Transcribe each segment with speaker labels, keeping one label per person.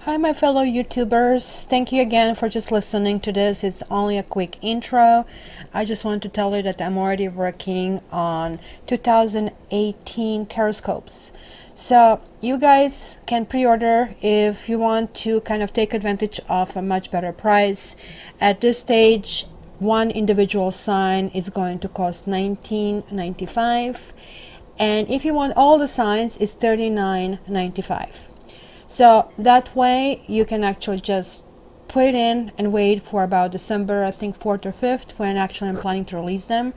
Speaker 1: Hi my fellow YouTubers, thank you again for just listening to this. It's only a quick intro. I just want to tell you that I'm already working on 2018 Horoscopes. So you guys can pre-order if you want to kind of take advantage of a much better price. At this stage, one individual sign is going to cost $19.95, and if you want all the signs, it's $39.95. So that way you can actually just put it in and wait for about December, I think 4th or 5th, when actually I'm planning to release them.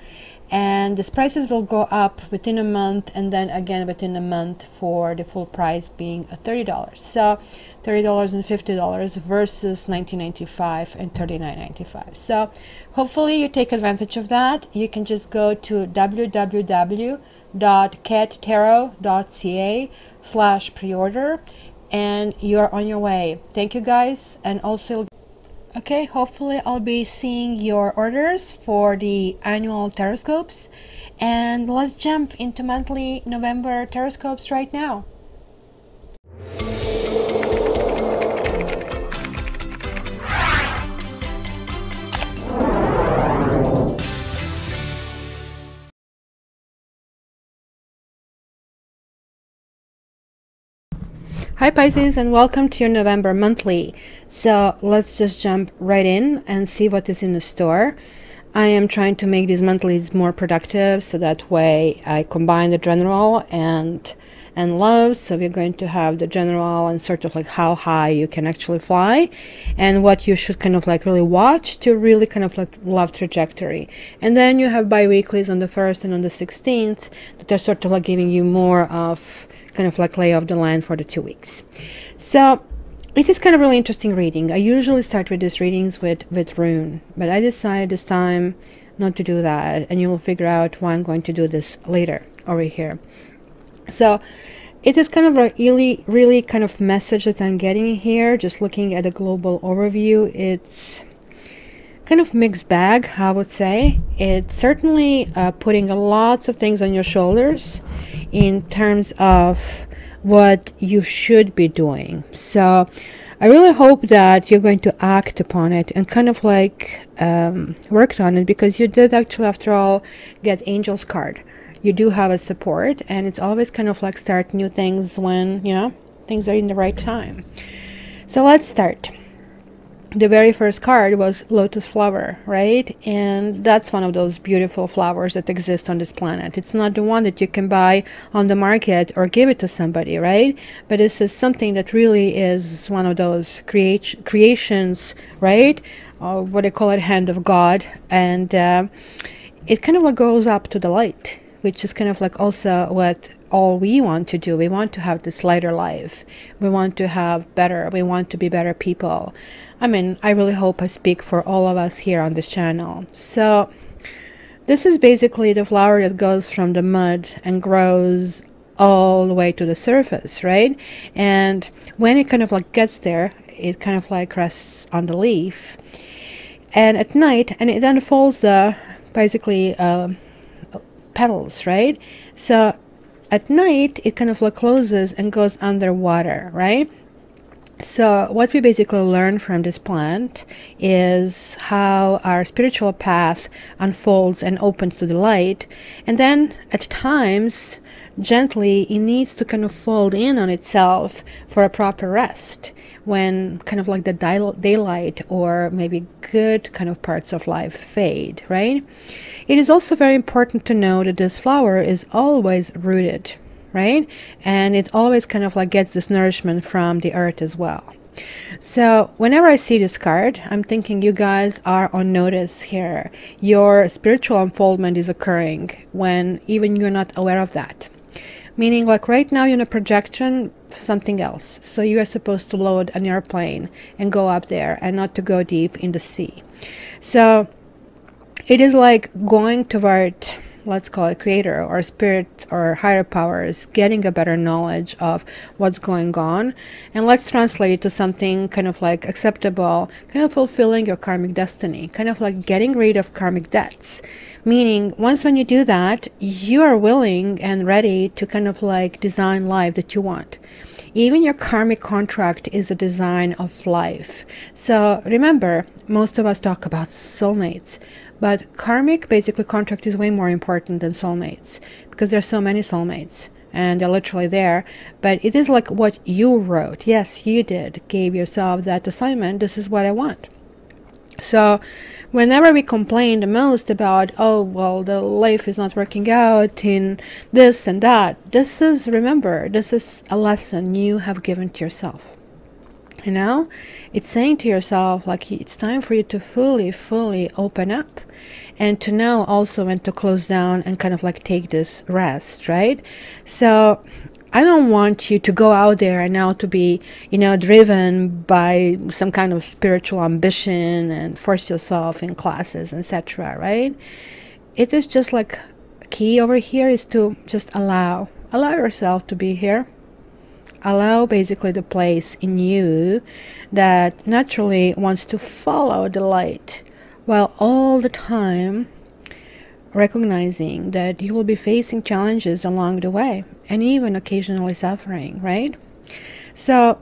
Speaker 1: And these prices will go up within a month, and then again within a month for the full price being $30. So $30 and $50 versus $19.95 and $39.95. So hopefully you take advantage of that. You can just go to www.cattarot.ca/pre-order and you're on your way. Thank you guys. And also, okay, hopefully I'll be seeing your orders for the annual Horoscopes, and let's jump into monthly November Horoscopes right now. Hi Pisces, and welcome to your November monthly. So let's just jump right in and see what is in the store. I am trying to make these monthlies more productive, so that way I combine the general and low. So we're going to have the general and sort of like how high you can actually fly, and what you should kind of like really watch to really kind of like love trajectory. And then you have bi-weeklies on the 1st and on the 16th that are sort of like giving you more of kind of like lay of the land for the 2 weeks. So it is kind of really interesting reading. I usually start with these readings with rune, but I decided this time not to do that, and you will figure out why I'm going to do this later over here. So it is kind of a really kind of message that I'm getting here. Just looking at the global overview, it's kind of mixed bag, I would say. It's certainly putting lots of things on your shoulders in terms of what you should be doing. So I really hope that you're going to act upon it and kind of like worked on it, because you did actually, after all, get Angel's card. You do have a support, and it's always kind of like start new things when, you know, things are in the right time. So let's start. The very first card was lotus flower, right? And that's one of those beautiful flowers that exist on this planet. It's not the one that you can buy on the market or give it to somebody, right? But this is something that really is one of those creations, right? What they call it, hand of God. And it kind of like goes up to the light, which is kind of like also what all we want to do. We want to have this lighter life. We want to have better. We want to be better people. I mean, I really hope I speak for all of us here on this channel. So this is basically the flower that goes from the mud and grows all the way to the surface, right? And when it kind of like gets there, it kind of like rests on the leaf, and at night, and it unfolds the basically petals, right? So at night it kind of like closes and goes underwater, right? So what we basically learn from this plant is how our spiritual path unfolds and opens to the light, and then at times gently it needs to kind of fold in on itself for a proper rest when kind of like the daylight or maybe good kind of parts of life fade, right? It is also very important to know that this flower is always rooted, right? And it always kind of like gets this nourishment from the earth as well. So whenever I see this card, I'm thinking you guys are on notice here. Your spiritual unfoldment is occurring when even you're not aware of that. Meaning like right now you're in a projection for something else. So you are supposed to load an airplane and go up there and not to go deep in the sea. So it is like going toward, let's call it creator or spirit or higher powers, getting a better knowledge of what's going on, and let's translate it to something kind of like acceptable, kind of fulfilling your karmic destiny, kind of like getting rid of karmic debts. Meaning once when you do that, you are willing and ready to kind of like design life that you want. Even your karmic contract is a design of life. So remember, most of us talk about soulmates, but karmic, basically, contract is way more important than soulmates, because there's so many soulmates and they're literally there. But it is like what you wrote. Yes, you did, gave yourself that assignment. This is what I want. So whenever we complain the most about, oh, well, the life is not working out in this and that, this is, remember, this is a lesson you have given to yourself. You know, it's saying to yourself, like, it's time for you to fully open up, and to know also when to close down and kind of like take this rest, right? So I don't want you to go out there and now to be, you know, driven by some kind of spiritual ambition and force yourself in classes, etc., right? It is just like, key over here is to just allow yourself to be here. Allow basically the place in you that naturally wants to follow the light, while all the time recognizing that you will be facing challenges along the way and even occasionally suffering, right? So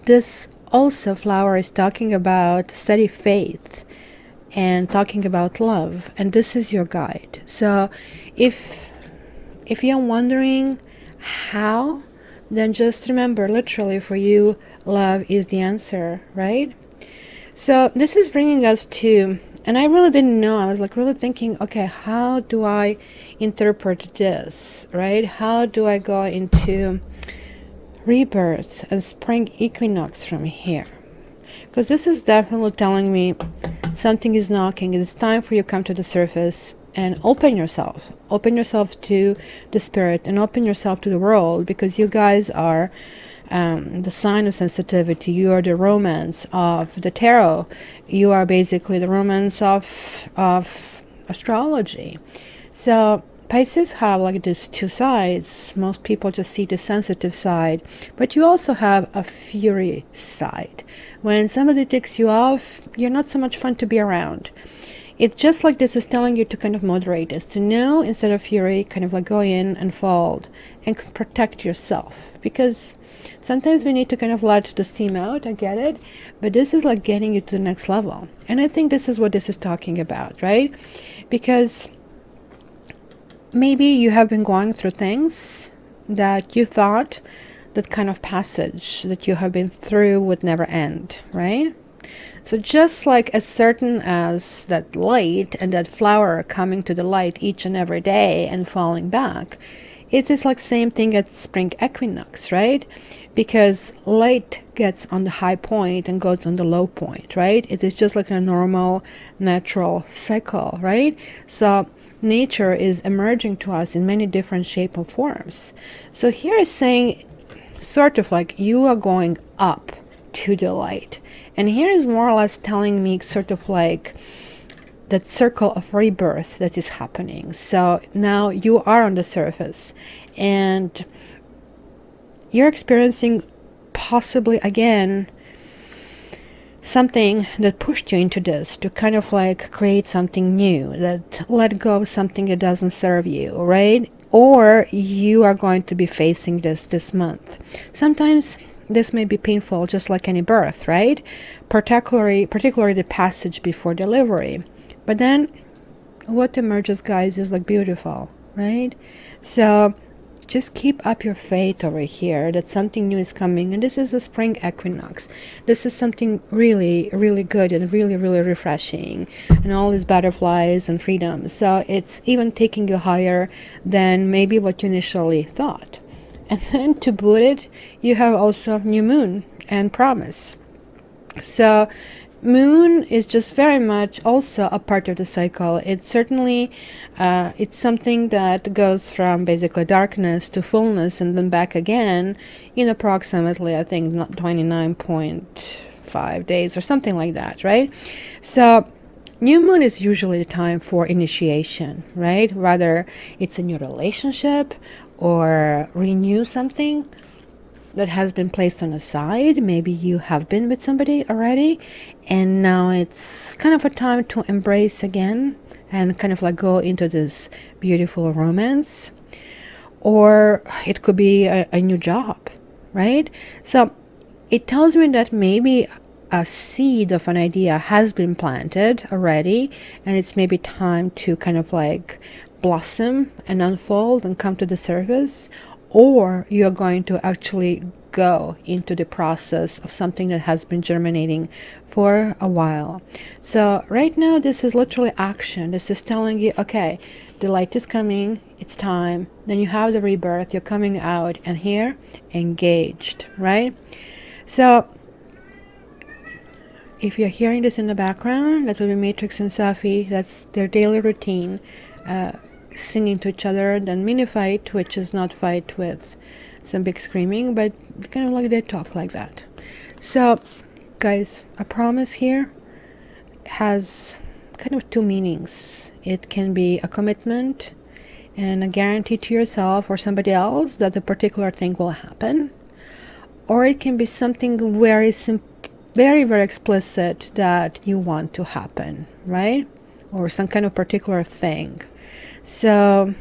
Speaker 1: this also flower is talking about steady faith and talking about love, and this is your guide. So if you're wondering how, then just remember, literally for you, love is the answer, right? So this is bringing us to, and I really didn't know, I was like really thinking, okay, how do I interpret this, right? How do I go into rebirth and spring equinox from here? Because this is definitely telling me something is knocking. It's time for you to come to the surface and open yourself to the spirit, and open yourself to the world, because you guys are the sign of sensitivity. You are the romance of the tarot. You are basically the romance of astrology. So Pisces have like these two sides. Most people just see the sensitive side, but you also have a fury side. When somebody ticks you off, you're not so much fun to be around. It's just like this is telling you to kind of moderate this, to know, instead of fury, kind of like go in and fold and protect yourself, because sometimes we need to kind of let the steam out. I get it, but this is like getting you to the next level, and I think this is what this is talking about, right? Because maybe you have been going through things that you thought that kind of passage that you have been through would never end, right? So just like as certain as that light and that flower coming to the light each and every day and falling back, it is like same thing at spring equinox, right? Because light gets on the high point and goes on the low point, right? It is just like a normal natural cycle, right? So nature is emerging to us in many different shape or forms. So here is saying sort of like you are going up to the light. And here is more or less telling me sort of like that circle of rebirth that is happening. So now you are on the surface and you're experiencing possibly again something that pushed you into this, to kind of like create something new, that let go of something that doesn't serve you, right? Or you are going to be facing this month. Sometimes this may be painful, just like any birth, right? Particularly the passage before delivery. But then what emerges, guys, is like beautiful, right? So just keep up your faith over here that something new is coming. And this is a spring equinox. This is something really, really good and really, really refreshing. And all these butterflies and freedom. So it's even taking you higher than maybe what you initially thought. And then to boot it, you have also new moon and promise. So moon is just very much also a part of the cycle. It's certainly it's something that goes from basically darkness to fullness and then back again in approximately, I think, 29.5 days or something like that, right? So new moon is usually the time for initiation, right? Whether it's a new relationship or renew something that has been placed on the side. Maybe you have been with somebody already and now it's kind of a time to embrace again and kind of like go into this beautiful romance. Or it could be a new job, right? So it tells me that maybe a seed of an idea has been planted already, and it's maybe time to kind of like blossom and unfold and come to the surface, or you're going to actually go into the process of something that has been germinating for a while. So right now, this is literally action. This is telling you, okay, the light is coming, it's time. Then you have the rebirth, you're coming out, and here, engaged, right? So if you're hearing this in the background, that will be Matrix and Safi. That's their daily routine, singing to each other. Then mini fight, which is not fight with some big screaming, but kind of like they talk like that. So guys, a promise here has kind of two meanings. It can be a commitment and a guarantee to yourself or somebody else that the particular thing will happen, or it can be something very simple, very explicit that you want to happen, right? Or some kind of particular thing. So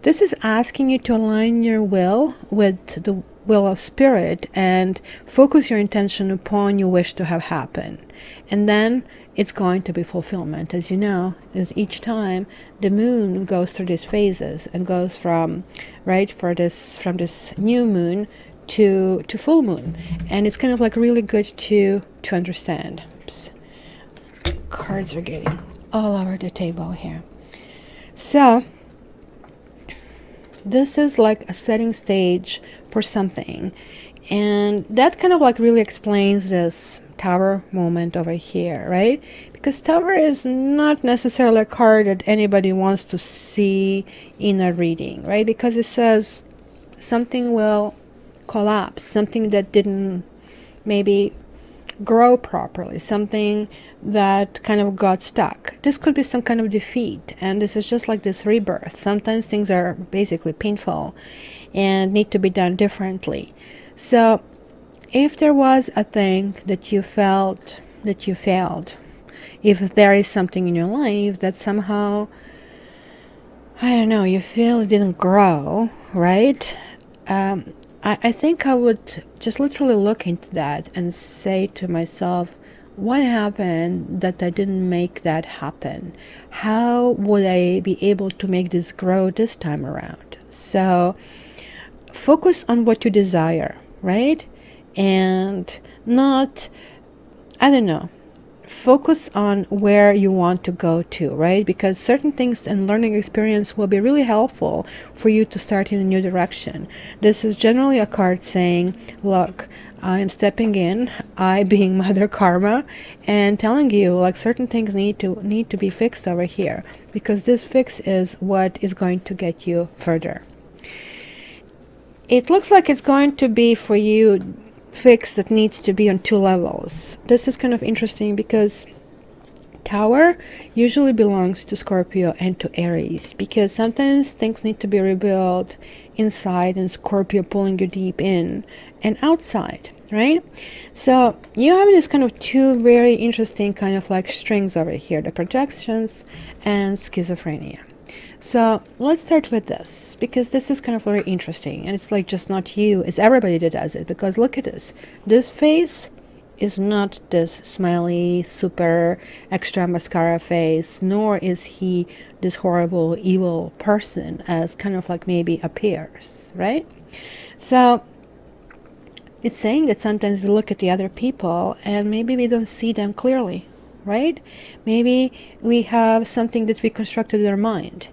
Speaker 1: this is asking you to align your will with the will of spirit and focus your intention upon you wish to have happen, and then it's going to be fulfillment. As you know, as each time the moon goes through these phases and goes from from this new moon to full moon, and it's kind of like really good to understand. Oops. Cards are getting all over the table here. So this is like a setting stage for something, and that kind of like really explains this Tower moment over here, right? Because Tower is not necessarily a card that anybody wants to see in a reading, right? Because it says something will collapse, something that didn't maybe grow properly, something that kind of got stuck. This could be some kind of defeat, and this is just like this rebirth. Sometimes things are basically painful and need to be done differently. So if there was a thing that you felt that you failed, if there is something in your life that somehow, I don't know, you feel it didn't grow, right? I think I would just literally look into that and say to myself, what happened that I didn't make that happen? How would I be able to make this grow this time around? So focus on what you desire, right? And not, I don't know, focus on where you want to go to, right? Because certain things and learning experience will be really helpful for you to start in a new direction. This is generally a card saying, look, I am stepping in, I being Mother Karma, and telling you like certain things need to be fixed over here, because this fix is what is going to get you further. It looks like it's going to be for you fix that needs to be on two levels. This is kind of interesting because Tower usually belongs to Scorpio and to Aries, because sometimes things need to be rebuilt inside and Scorpio pulling you deep in and outside, right? So you have this kind of two very interesting kind of like strings over here, the projections and schizophrenia. So let's start with this, because this is kind of very interesting, and it's like just not you, it's everybody that does it. Because look at this face is not this smiley super extra mascara face, nor is he this horrible evil person as kind of like maybe appears, right? So it's saying that sometimes we look at the other people and maybe we don't see them clearly, right? Maybe we have something that we constructed in our mind,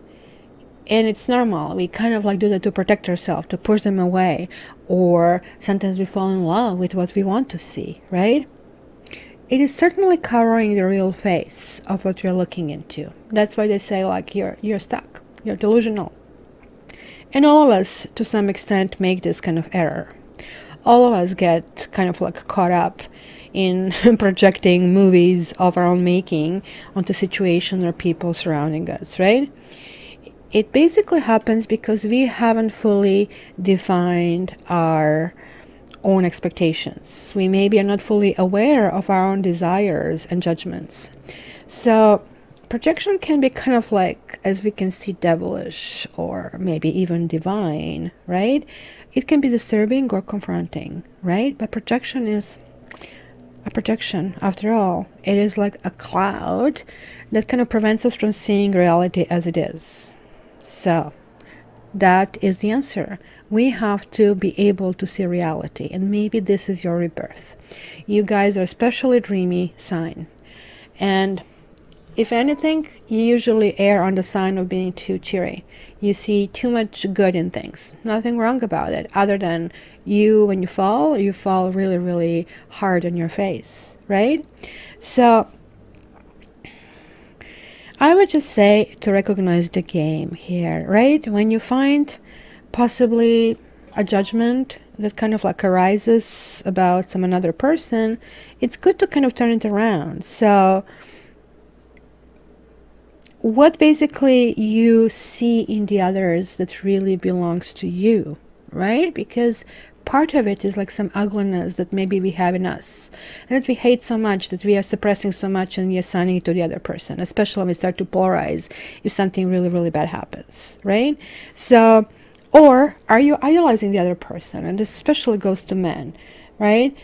Speaker 1: and it's normal. We kind of like do that to protect ourselves, to push them away, or sometimes we fall in love with what we want to see, right? It is certainly covering the real face of what you're looking into. That's why they say like you're stuck, you're delusional. And all of us to some extent make this kind of error. All of us get kind of like caught up in projecting movies of our own making onto situations or people surrounding us, right? It basically happens because we haven't fully defined our own expectations. We maybe are not fully aware of our own desires and judgments. So projection can be kind of like, as we can see, devilish or maybe even divine, right? It can be disturbing or confronting, right? But projection is a projection. After all, it is like a cloud that kind of prevents us from seeing reality as it is. So that is the answer. We have to be able to see reality, and maybe this is your rebirth. You guys are especially dreamy sign, and if anything, you usually err on the side of being too cheery. You see too much good in things. Nothing wrong about it, other than when you fall really, really hard on your face, right? So I would just say to recognize the game here, right? When you find possibly a judgment that kind of like arises about some another person, it's good to kind of turn it around. So what basically you see in the others that really belongs to you, right? Because part of it is like some ugliness that maybe we have in us, and that we hate so much, that we are suppressing so much, and we are assigning it to the other person, especially when we start to polarize if something really, really bad happens, right? So, or are you idolizing the other person? And this especially goes to men, right?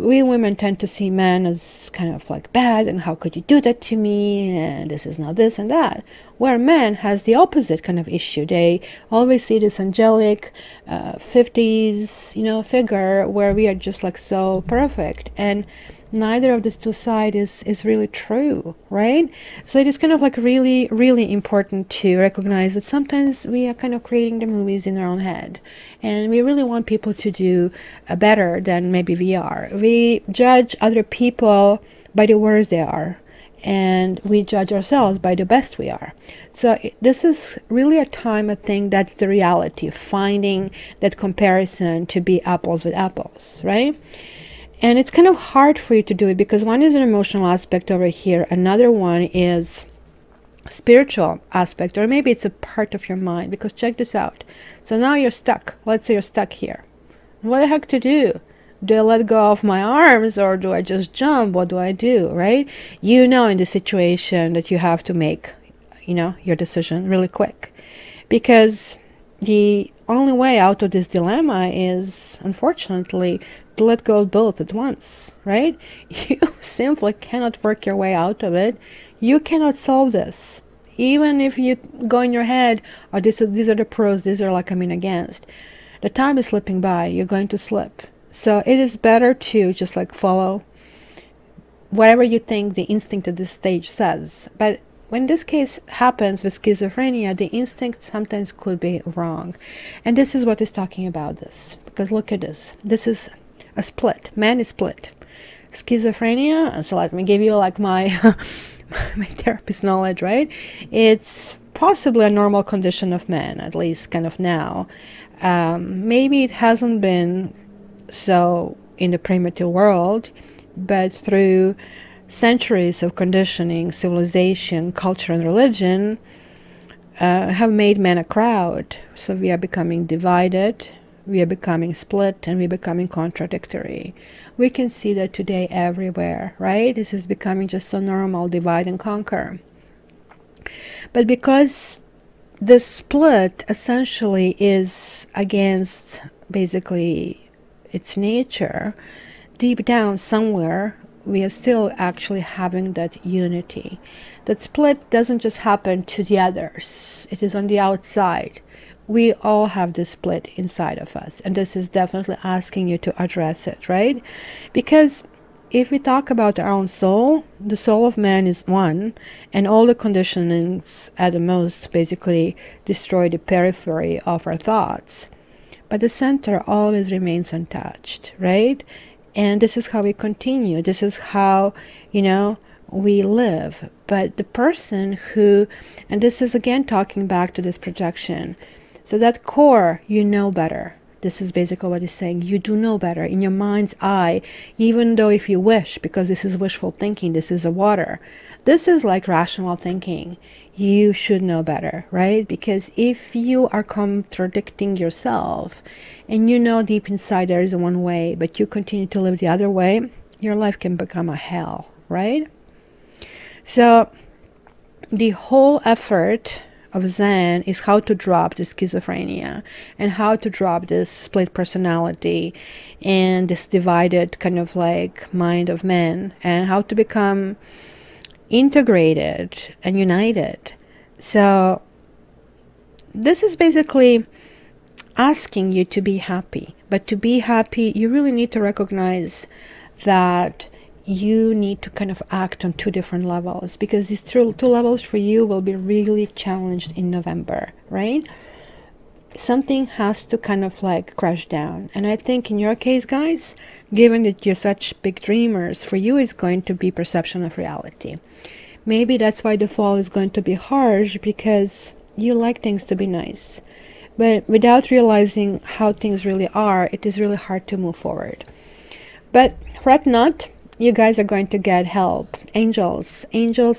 Speaker 1: We women tend to see men as kind of like bad, and how could you do that to me, and this is not this and that, where men has the opposite kind of issue. They always see this angelic 50s figure where we are just like so perfect, and neither of these two sides is really true, right? So it is kind of like really, really important to recognize that sometimes we are kind of creating the movies in our own head, and we really want people to do better than maybe we are. We judge other people by the worst they are, and we judge ourselves by the best we are. So this is really a time, I think, that's the reality, finding that comparison to be apples with apples, right? And it's kind of hard for you to do it because one is an emotional aspect over here. Another one is spiritual aspect, or maybe it's a part of your mind, because check this out. So now you're stuck. Let's say you're stuck here. What the heck to do? Do I let go of my arms, or do I just jump? What do I do, right? You know, in this situation that you have to make, your decision really quick, because the only way out of this dilemma is, unfortunately, to let go of both at once, right? You simply cannot work your way out of it. You cannot solve this. Even if you go in your head, oh, these are the pros, these are like I'm in against. The time is slipping by. You're going to slip. So it is better to just like follow whatever you think the instinct at this stage says. But when this case happens with schizophrenia, the instinct sometimes could be wrong. And this is what is talking about this. Because look at this. This is a split. Man is split. Schizophrenia, so let me give you like my my therapist knowledge, right? It's possibly a normal condition of man, at least kind of now. Maybe it hasn't been so in the primitive world, but through centuries of conditioning, civilization, culture, and religion have made men a crowd. So we are becoming divided, we are becoming split, and we're becoming contradictory. We can see that today everywhere, right? This is becoming just so normal, divide and conquer. But because the split essentially is against basically its nature, deep down somewhere we are still actually having that unity. That split doesn't just happen to the others, it is on the outside. We all have this split inside of us, and this is definitely asking you to address it, right? Because if we talk about our own soul, the soul of man is one, and all the conditionings at the most basically destroy the periphery of our thoughts. But the center always remains untouched, right? And this is how we continue. This is how, we live. But the person who, and this is again talking back to this projection, so that core, you know better. This is basically what he's saying. You do know better in your mind's eye, even though if you wish, because this is wishful thinking, this is a water. This is like rational thinking. You should know better, right? Because if you are contradicting yourself and you know deep inside there is one way, but you continue to live the other way, your life can become a hell, right? So the whole effort of Zen is how to drop the schizophrenia and how to drop this split personality and this divided kind of like mind of men, and how to become integrated and united. So this is basically asking you to be happy. But to be happy, you really need to recognize that you need to kind of act on two different levels, because these two levels for you will be really challenged in November, right? Something has to kind of like crash down. And I think in your case, guys, given that you're such big dreamers, for you it's going to be perception of reality. Maybe that's why the fall is going to be harsh, because you like things to be nice. But without realizing how things really are, it is really hard to move forward. But fret not, you guys are going to get help. Angels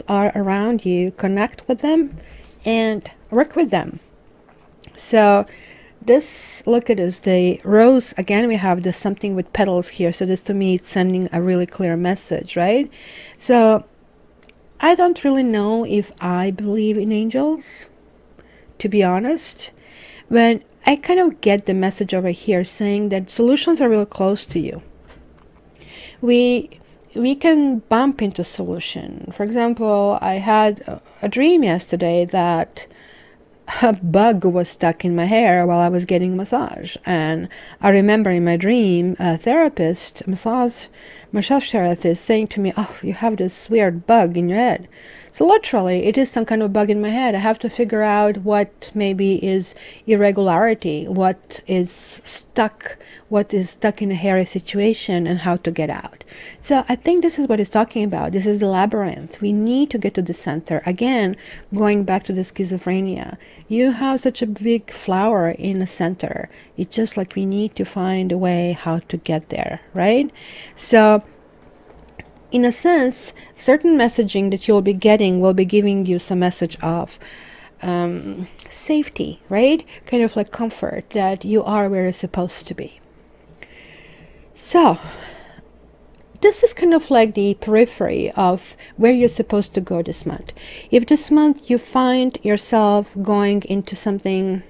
Speaker 1: are around you. Connect with them and work with them. So this, look at this, the rose, again we have this something with petals here. So this to me it's sending a really clear message, right? So I don't really know if I believe in angels, to be honest. But I kind of get the message over here saying that solutions are really close to you. We can bump into solution. For example, I had a dream yesterday that a bug was stuck in my hair while I was getting a massage. And I remember in my dream, a therapist, massage therapist saying to me, oh, you have this weird bug in your head. So literally, it is some kind of bug in my head. I have to figure out what maybe is irregularity, what is stuck in a hairy situation, and how to get out. So I think this is what it's talking about. This is the labyrinth. We need to get to the center. Again, going back to the schizophrenia. You have such a big flower in the center. It's just like we need to find a way how to get there, right? So in a sense, certain messaging that you'll be getting will be giving you some message of safety, right? Kind of like comfort that you are where you're supposed to be. So this is kind of like the periphery of where you're supposed to go this month. If this month you find yourself going into something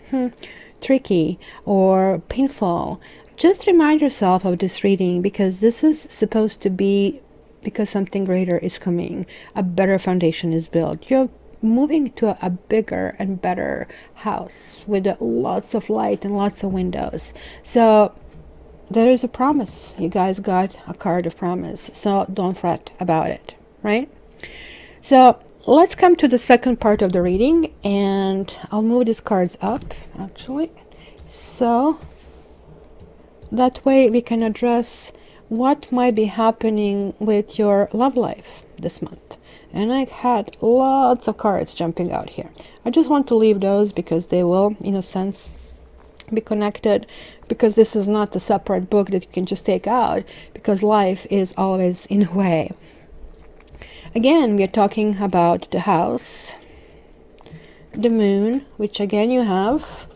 Speaker 1: tricky or painful, just remind yourself of this reading, because this is supposed to be because something greater is coming. A better foundation is built. You're moving to a bigger and better house with lots of light and lots of windows. So there is a promise. You guys got a card of promise. So don't fret about it, right? So let's come to the second part of the reading, and I'll move these cards up actually. So that way we can address what might be happening with your love life this month. And I had lots of cards jumping out here. I just want to leave those because they will, in a sense, be connected, because this is not a separate book that you can just take out, because life is always in a way. Again, we are talking about the house, the moon, which again you have,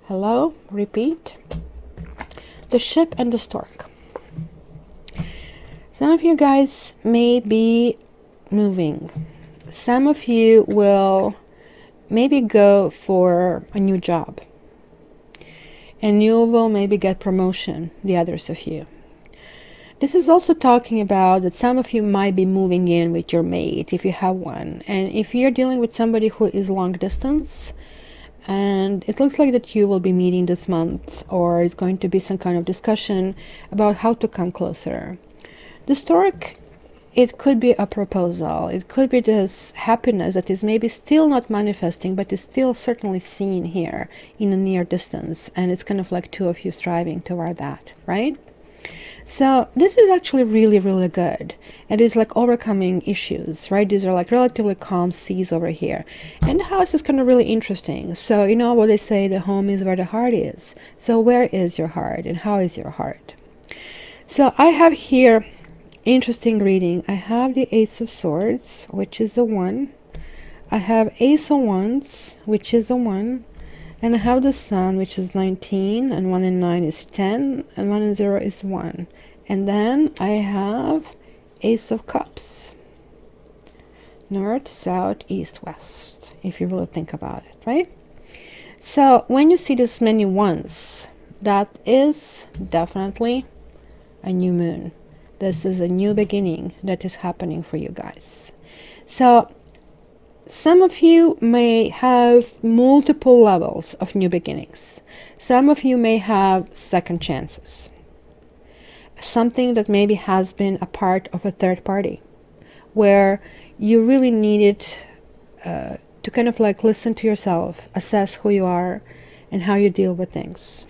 Speaker 1: hello, repeat, the ship, and the stork. Some of you guys may be moving. Some of you will maybe go for a new job, and you will maybe get promotion, the others of you. This is also talking about that some of you might be moving in with your mate, if you have one. And if you're dealing with somebody who is long distance, and it looks like that you will be meeting this month, or it's going to be some kind of discussion about how to come closer. The stork, it could be a proposal. It could be this happiness that is maybe still not manifesting, but is still certainly seen here in the near distance. And it's kind of like two of you striving toward that, right? So this is actually really, really good. It is like overcoming issues, right? These are like relatively calm seas over here. And the house is kind of really interesting. So you know what they say, the home is where the heart is. So where is your heart, and how is your heart? So I have here interesting reading. I have the Ace of Swords, which is the 1. I have Ace of Wands, which is a 1. And I have the Sun, which is 19, and 1 and 9 is 10, and 1 and 0 is 1. And then I have Ace of Cups. North, south, east, west, if you really think about it, right? So when you see this many ones, that is definitely a new moon. This is a new beginning that is happening for you guys. So some of you may have multiple levels of new beginnings. Some of you may have second chances. Something that maybe has been a part of a third party, where you really needed to kind of like listen to yourself, assess who you are and how you deal with things.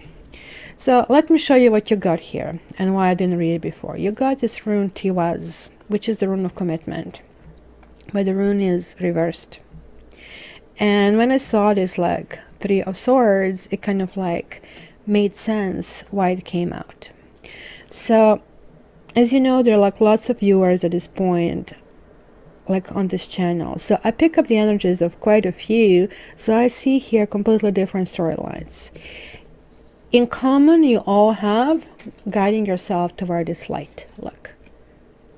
Speaker 1: So let me show you what you got here and why I didn't read it before. You got this rune Tiwaz, which is the rune of commitment, but the rune is reversed. And when I saw this like Three of Swords, it kind of like made sense why it came out. So as you know, there are like lots of viewers at this point like on this channel, so I pick up the energies of quite a few, so I see here completely different storylines. In common, you all have guiding yourself toward this light. Look,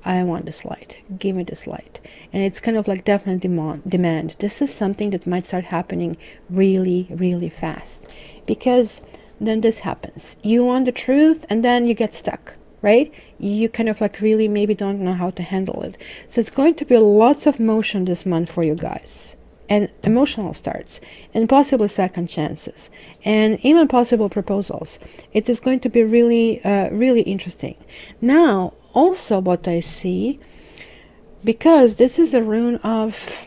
Speaker 1: I want this light, give me this light. And it's kind of like definite demand. This is something that might start happening really, really fast, because then this happens. You want the truth and then you get stuck, right? You kind of like really maybe don't know how to handle it. So it's going to be lots of motion this month for you guys, and emotional starts, and possibly second chances, and even possible proposals. It is going to be really really interesting. Now also what I see, because this is a rune of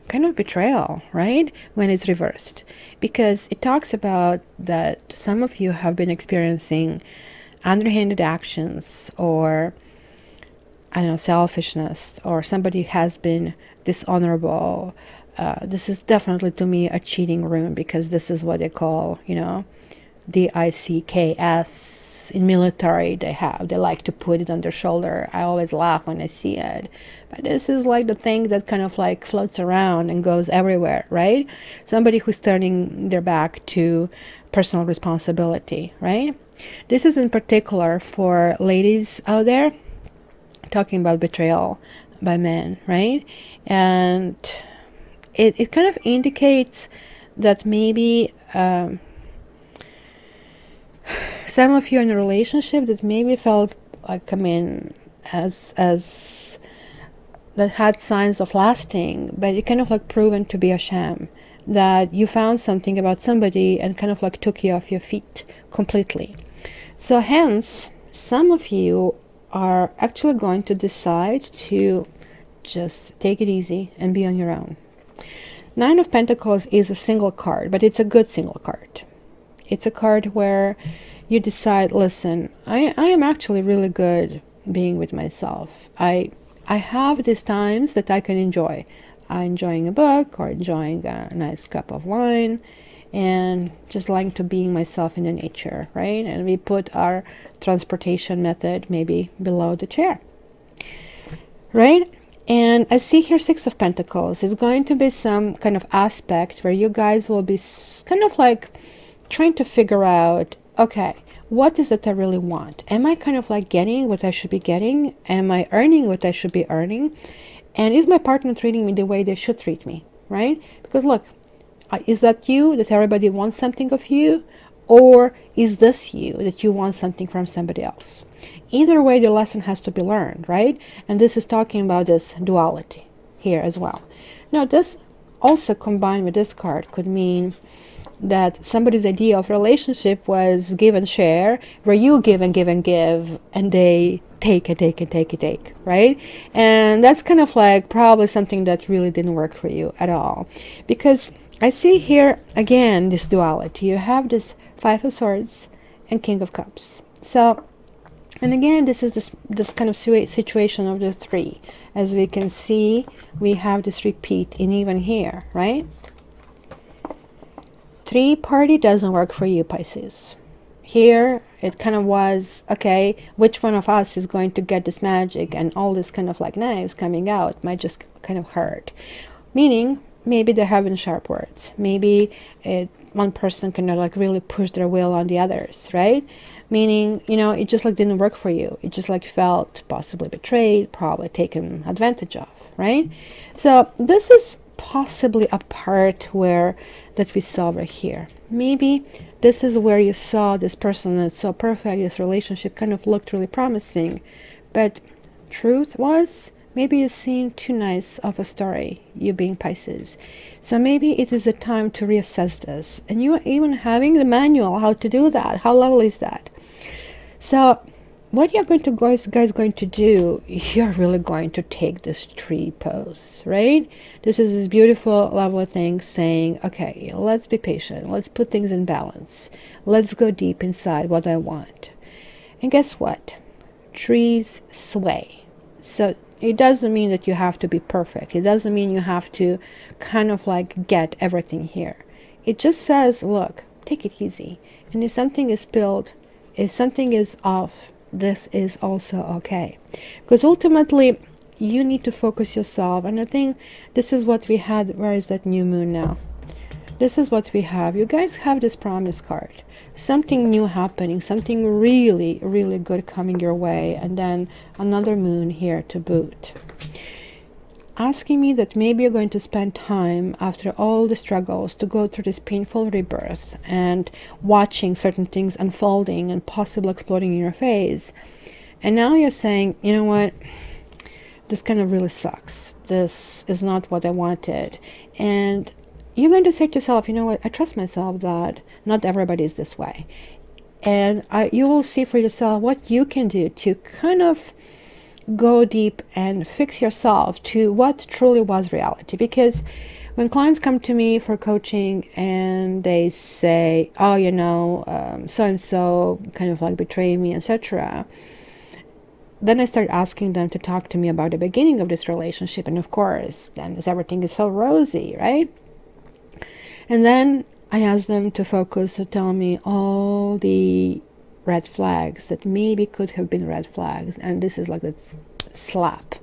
Speaker 1: kind of betrayal, right, when it's reversed, because it talks about that some of you have been experiencing underhanded actions, or I don't know, selfishness, or somebody has been dishonorable. This is definitely to me a cheating rune, because this is what they call, you know, DICKS in military. They like to put it on their shoulder. I always laugh when I see it, but this is like the thing that kind of like floats around and goes everywhere, right? Somebody who's turning their back to personal responsibility, right? This is in particular for ladies out there, talking about betrayal by men, right? And it kind of indicates that maybe some of you in a relationship that maybe felt like, I mean, as that had signs of lasting, but it kind of like proven to be a sham, that you found something about somebody and kind of like took you off your feet completely. So hence, some of you are actually going to decide to just take it easy and be on your own. Nine of Pentacles is a single card, but it's a good single card. It's a card where you decide, listen, I am actually really good being with myself. I have these times that I can enjoy. Enjoying a book, or enjoying a nice cup of wine, and just like to being myself in the nature, right? And we put our transportation method maybe below the chair, right? And I see here Six of Pentacles. It's going to be some kind of aspect where you guys will be kind of like trying to figure out, okay, what is it I really want? Am I kind of like getting what I should be getting? Am I earning what I should be earning? And is my partner treating me the way they should treat me, right? Because look, is that you, that everybody wants something of you? Or is this you, that you want something from somebody else? Either way, the lesson has to be learned, right? And this is talking about this duality here as well. Now, this also combined with this card could mean that somebody's idea of relationship was give and share, where you give and give and give, and they take and take and take and take, right? And that's kind of like probably something that really didn't work for you at all, because I see here again this duality. You have this Five of Swords and King of Cups. So, and again, this is this kind of situation of the three. As we can see, we have this repeat in even here, right? Three party doesn't work for you, Pisces. Here it kind of was, okay, which one of us is going to get this magic, and all this kind of like knives coming out might just kind of hurt. Meaning maybe they're having sharp words. Maybe one person kind of like really push their will on the others, right? Meaning, you know, it just like didn't work for you. It just like felt possibly betrayed, probably taken advantage of, right? So this is possibly a part where that we saw right here. Maybe this is where you saw this person that's so perfect, this relationship kind of looked really promising, but truth was, maybe you've seen too nice of a story, you being Pisces. So maybe it is a time to reassess this. And you are even having the manual how to do that. How lovely is that? So what you're going to guys going to do, you're really going to take this tree pose, right? This is this beautiful, lovely thing saying, okay, let's be patient. Let's put things in balance. Let's go deep inside what I want. And guess what? Trees sway. So it doesn't mean that you have to be perfect. It doesn't mean you have to kind of like get everything here. It just says, look, take it easy. And if something is spilled, if something is off, this is also okay. Because ultimately, you need to focus yourself. And I think this is what we had. Where is that new moon now? This is what we have. You guys have this promise card. Something new happening, something really, really good coming your way, and then another moon here to boot. Asking me that maybe you're going to spend time after all the struggles to go through this painful rebirth and watching certain things unfolding and possibly exploding in your face. And now you're saying, you know what, this kind of really sucks. This is not what I wanted. And you're going to say to yourself, you know what, I trust myself that not everybody is this way. And you will see for yourself what you can do to kind of go deep and fix yourself to what truly was reality. Because when clients come to me for coaching and they say, oh, you know, so-and-so kind of like betrayed me, etc., then I start asking them to talk to me about the beginning of this relationship. And of course, then everything is so rosy, right? And then I ask them to focus, to tell me all the red flags that maybe could have been red flags. And this is like a slap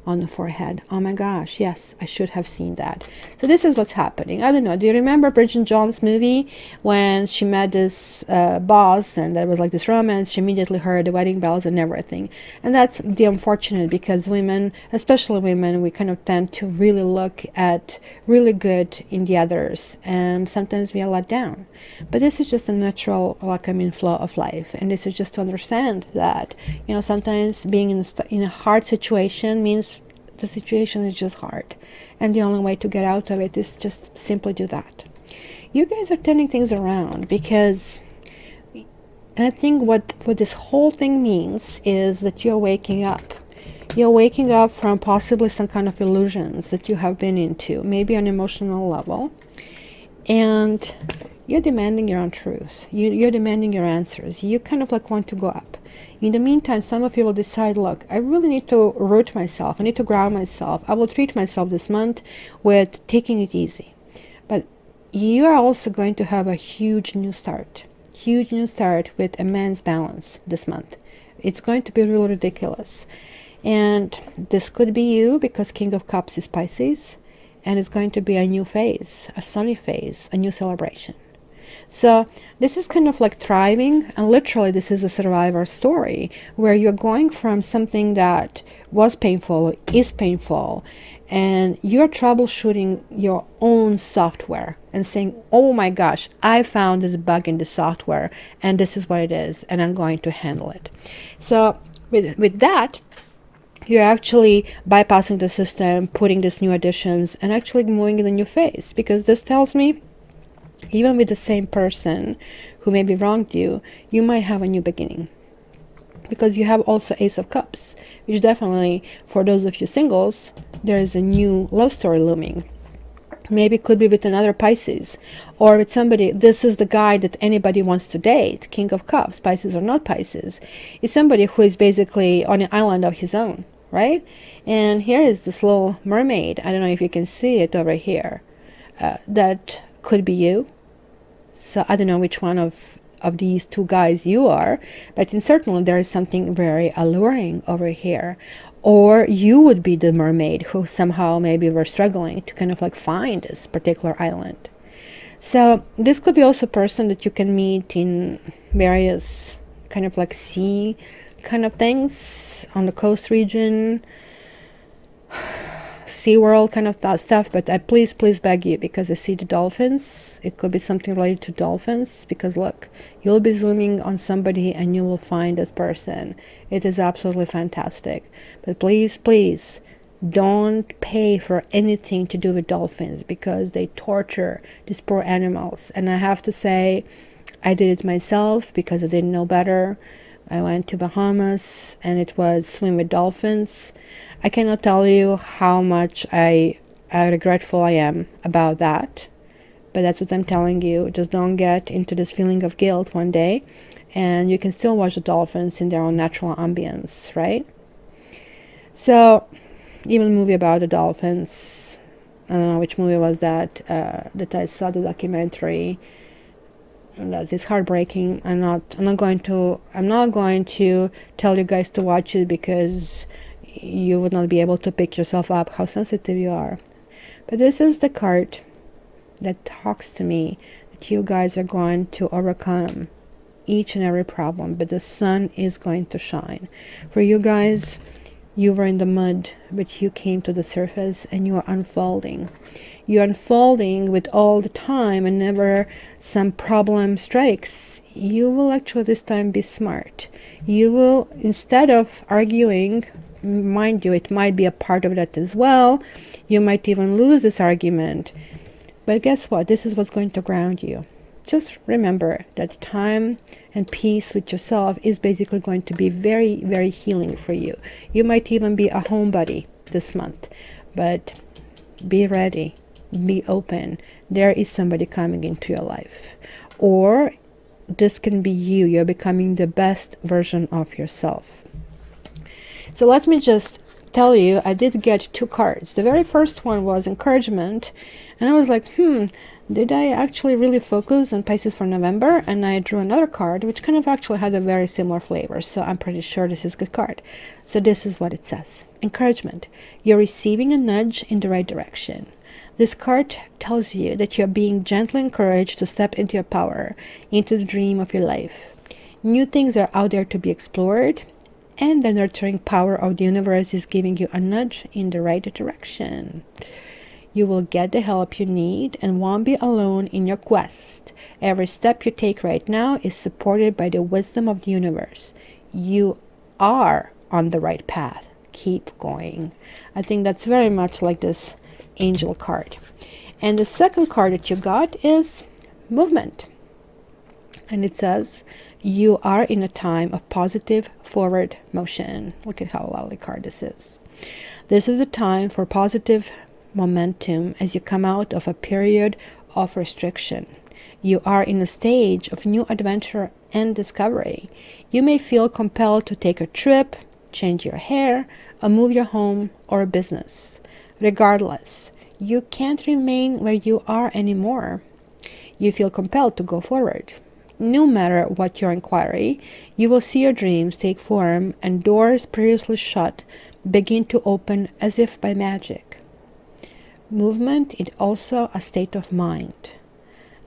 Speaker 1: on the forehead. Oh my gosh, yes, I should have seen that. So this is what's happening. I don't know, do you remember Bridget Jones' movie when she met this boss and there was like this romance? She immediately heard the wedding bells and everything. And that's the unfortunate, because women, especially women, we kind of tend to really look at really good in the others, and sometimes we are let down. But this is just a natural, like, flow of life. And this is just to understand that, you know, sometimes being in a hard situation means the situation is just hard, and the only way to get out of it is just simply do that. You guys are turning things around, because, and I think what this whole thing means is that you're waking up. You're waking up from possibly some kind of illusions that you have been into, maybe on an emotional level, and you're demanding your own truth. You're demanding your answers. You kind of like want to go up. In the meantime, some of you will decide, look, I really need to root myself. I need to ground myself. I will treat myself this month with taking it easy. But you are also going to have a huge new start. Huge new start with immense balance this month. It's going to be really ridiculous. And this could be you, because King of Cups is Pisces. And it's going to be a new phase, a sunny phase, a new celebration. So this is kind of like thriving, and literally this is a survivor story where you're going from something that was painful, is painful, and you're troubleshooting your own software and saying, oh my gosh, I found this bug in the software and this is what it is, and I'm going to handle it. So with that, you're actually bypassing the system, putting these new additions, and actually moving in a new phase. Because this tells me, even with the same person who maybe wronged you, you might have a new beginning. Because you have also Ace of Cups, which definitely, for those of you singles, there is a new love story looming. Maybe it could be with another Pisces, or with somebody. This is the guy that anybody wants to date. King of Cups, Pisces or not Pisces, is somebody who is basically on an island of his own, right? And here is this little mermaid. I don't know if you can see it over here. That could be you. So I don't know which one of of these two guys you are, but certainly there is something very alluring over here. Or you would be the mermaid who somehow maybe were struggling to kind of like find this particular island. So this could be also a person that you can meet in various kind of like sea kind of things on the coast region, Sea World kind of that stuff. But I please beg you, because I see the dolphins, it could be something related to dolphins, because look, you'll be zooming on somebody and you will find this person. It is absolutely fantastic. But please don't pay for anything to do with dolphins, because they torture these poor animals. And I have to say, I did it myself because I didn't know better. I went to Bahamas and it was swim with dolphins. I cannot tell you how much I regretful I am about that, but that's what I'm telling you. Just don't get into this feeling of guilt one day, and you can still watch the dolphins in their own natural ambience, right? So even a movie about the dolphins, I don't know which movie was that, that I saw the documentary. That is heartbreaking. I'm not going to tell you guys to watch it, because you would not be able to pick yourself up how sensitive you are. But this is the card that talks to me that you guys are going to overcome each and every problem, but the sun is going to shine. For you guys, you were in the mud, but you came to the surface and you are unfolding. You're unfolding with all the time, and never some problem strikes. You will actually this time be smart. You will, instead of arguing, mind you, it might be a part of that as well. You might even lose this argument. But guess what? This is what's going to ground you. Just remember that time and peace with yourself is basically going to be very healing for you. You might even be a homebody this month, but be ready, be open. There is somebody coming into your life, or this can be you. You're becoming the best version of yourself. So let me just tell you, I did get two cards. The very first one was encouragement, and I was like, did I actually really focus on Pisces for November? And I drew another card which kind of actually had a very similar flavor, so I'm pretty sure this is a good card. So this is what it says. Encouragement. You're receiving a nudge in the right direction. This card tells you that you're being gently encouraged to step into your power, into the dream of your life. New things are out there to be explored, and the nurturing power of the universe is giving you a nudge in the right direction. You will get the help you need and won't be alone in your quest. Every step you take right now is supported by the wisdom of the universe. You are on the right path. Keep going. I think that's very much like this angel card. And the second card that you got is movement. And it says, you are in a time of positive forward motion. Look at how lovely card this is. This is a time for positive momentum as you come out of a period of restriction. You are in a stage of new adventure and discovery. You may feel compelled to take a trip, change your hair, or move your home or business. Regardless, you can't remain where you are anymore. You feel compelled to go forward. No matter what your inquiry, you will see your dreams take form and doors previously shut begin to open as if by magic. Movement is also a state of mind.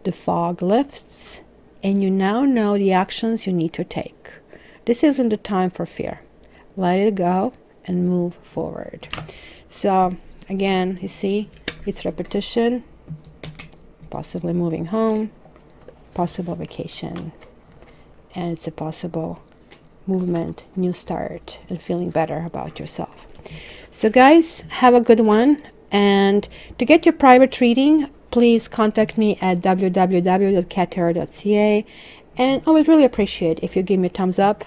Speaker 1: The fog lifts, and you now know the actions you need to take. This isn't the time for fear. Let it go and move forward. So again, you see, it's repetition, possibly moving home, possible vacation, and it's a possible movement, new start, and feeling better about yourself. So guys, have a good one. And to get your private reading, please contact me at www.cattarot.ca, and I would really appreciate if you give me a thumbs up,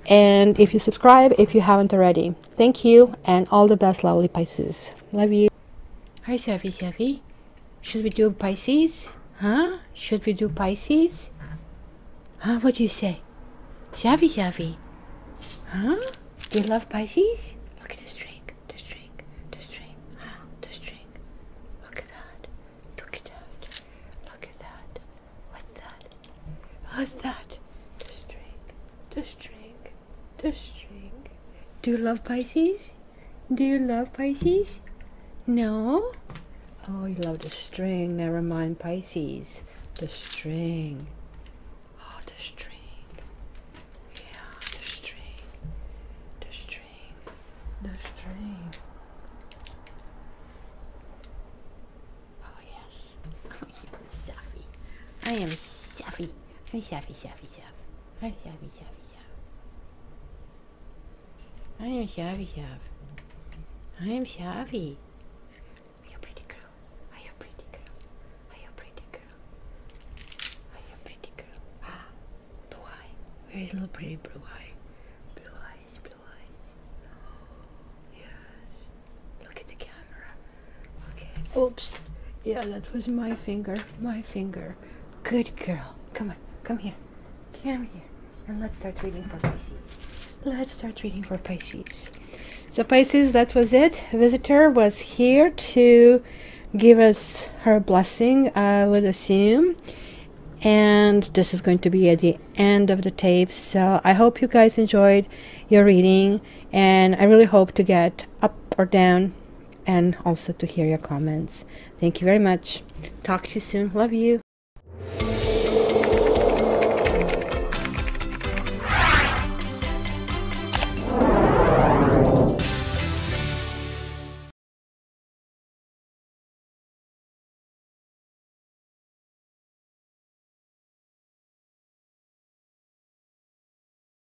Speaker 1: and if you subscribe if you haven't already. Thank you, and all the best, lovely Pisces. Love you. Hi Sophie. Should we do Pisces? Huh? Should we do Pisces? Huh? What do you say? Sophie. Huh? Do you love Pisces? Look at this tree. How's that? The string, the string, the string. Do you love Pisces? Do you love Pisces? No? Oh, you love the string. Never mind Pisces. The string. Oh, the string. Yeah, the string. The string. The string. Oh, yes. Oh, I'm Safi. I am Safi. I'm Safi, Safi, Safi. I'm Safi, Safi, Safi. I am Safi, Safi. I am Safi. Are you a pretty girl? Are you a pretty girl? Are you a pretty girl? Are you a pretty girl? Ah, blue eye. Where is little pretty blue eye? Blue eyes, blue eyes. Oh, yes. Look at the camera. Okay. Oops. Yeah, that was my finger. My finger. Good girl. Come on. Come here. Come here. And let's start reading for Pisces. Let's start reading for Pisces. So Pisces, that was it. Visitor was here to give us her blessing, I would assume. And this is going to be at the end of the tape. So I hope you guys enjoyed your reading. And I really hope to get up or down and also to hear your comments. Thank you very much. Talk to you soon. Love you.